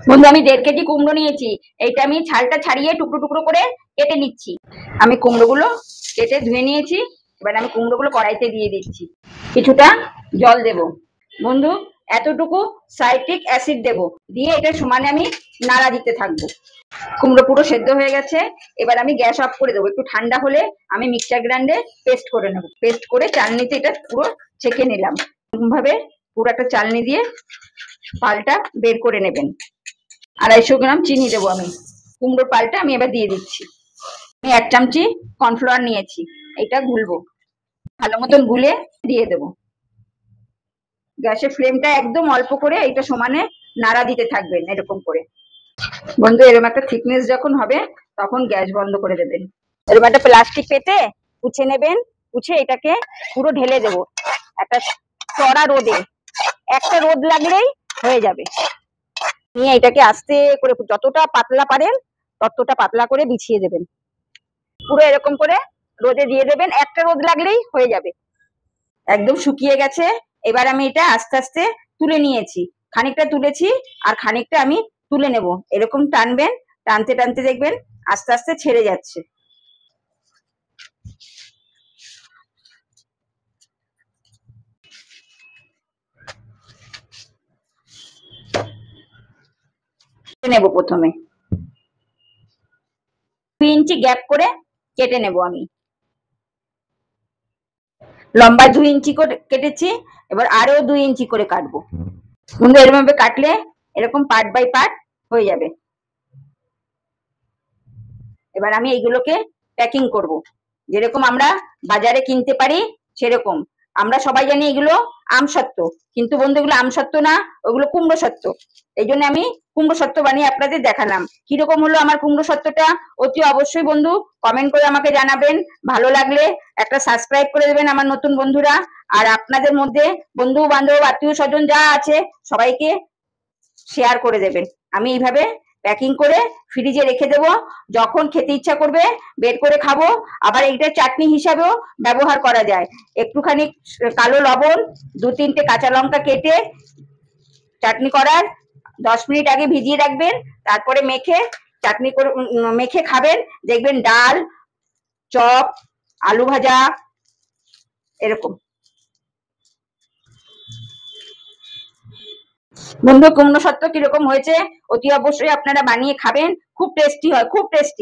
বন্ধু, আমি 1.5 কেজি কুমড়ো নিয়েছি। এইটা আমি ছালটা ছাড়িয়ে টুকরো টুকরো করে কেটে নিচ্ছি। আমি কুমড়োগুলো কেটে ধুয়ে নিয়েছি। এবার আমি কুমড়োগুলো কড়াইতে দিয়ে দিচ্ছি। কিছুটা জল দেব। বন্ধু, এতটুকু সাইট্রিক অ্যাসিড দেব, দিয়ে এটা সমানে আমি নাড়া দিতে থাকবো। কুমড়ো পুরো সেদ্ধ হয়ে গেছে। এবার আমি গ্যাস অফ করে দেবো। একটু ঠান্ডা হলে আমি মিক্সার গ্রাইন্ডে পেস্ট করে নেবো। পেস্ট করে চালনিতে এটা পুরো ছেঁকে নিলাম। এরকম ভাবে পুরো একটা চালনি দিয়ে পালটা বের করে নেবেন। 250 গ্রাম চিনি দেবো আমি। কুমড়োর পালটা আমি এবার দিয়ে দিচ্ছি। আমি 1 চামচি কর্নফ্লাওয়ার নিয়েছি, এটা গুলবো। ভালো মতন গুলে দিয়ে দেবো। গ্যাসের ফ্লেমটা একদম অল্প করে এটা সমানে নাড়া দিতে থাকবেন এরকম করে। বন্ধু, এরকম একটা থিকনেস যখন হবে তখন গ্যাস বন্ধ করে দেবেন। এরকম একটা প্লাস্টিক পেতে পুছে নেবেন। পুছে এটাকে পুরো ঢেলে দেবো একটা চড়া রোদে। একটা রোদ লাগলেই হয়ে যাবে। নিয়ে এটাকে আস্তে করে যতটা পাতলা পারেন ততটা পাতলা করে বিছিয়ে দেবেন। পুরো এরকম করে রোদে দিয়ে দেবেন। একটা রোদ লাগলেই হয়ে যাবে। একদম শুকিয়ে গেছে। এবার আমি এটা আস্তে আস্তে তুলে নিয়েছি। খানিকটা তুলেছি আর খানিকটা আমি তুলে নেব। এরকম টানবেন, টানতে টানতে দেখবেন আস্তে আস্তে ছেড়ে যাচ্ছে। নেব প্রথমে 2 ইঞ্চি গ্যাপ করে কেটে নেব। আমি লম্বা 2 ইঞ্চি করে কেটেছি। এবার আরো 2 ইঞ্চি করে কাটবো। বন্ধু, এরকম ভাবে কাটলে এরকম পার্ট বাই পার্ট হয়ে যাবে। এবার আমি এইগুলোকে প্যাকিং করব। যেরকম আমরা বাজারে কিনতে পারি সেরকম। আমরা সবাই জানি এগুলো আমসত্ত্ব, কিন্তু বন্ধু এগুলো আমসত্ত্ব না, ওগুলো কুমড়ো সত্ত্ব। এই জন্য আমি কুমড়ো সত্ত্ব বানিয়ে আপনাদের দেখালাম। কিরকম হলো আমার কুমড়ো সত্ত্বটা অতি অবশ্যই বন্ধু কমেন্ট করে আমাকে জানাবেন। ভালো লাগলে একটা সাবস্ক্রাইব করে দেবেন আমার নতুন বন্ধুরা। আর আপনাদের মধ্যে বন্ধু বান্ধব আত্মীয় স্বজন যা আছে সবাইকে শেয়ার করে দেবেন। আমি এইভাবে প্যাকিং করে ফ্রিজে রেখে দেব। যখন খেতে ইচ্ছা করবে বের করে খাবো। আবার এইটা চাটনি হিসাবেও ব্যবহার করা যায়। একটুখানি কালো লবণ, 2-3টে কাঁচা লঙ্কা কেটে চাটনি করার 10 মিনিট আগে ভিজিয়ে রাখবেন। তারপরে মেখে চাটনি করে মেখে খাবেন। দেখবেন ডাল, চপ, আলু ভাজা এরকম। বন্ধু, কুমড়ো সত্ত্ব কিরকম হয়েছে অতি অবশ্যই আপনারা বানিয়ে খাবেন। খুব টেস্টি হয়, খুব টেস্টি।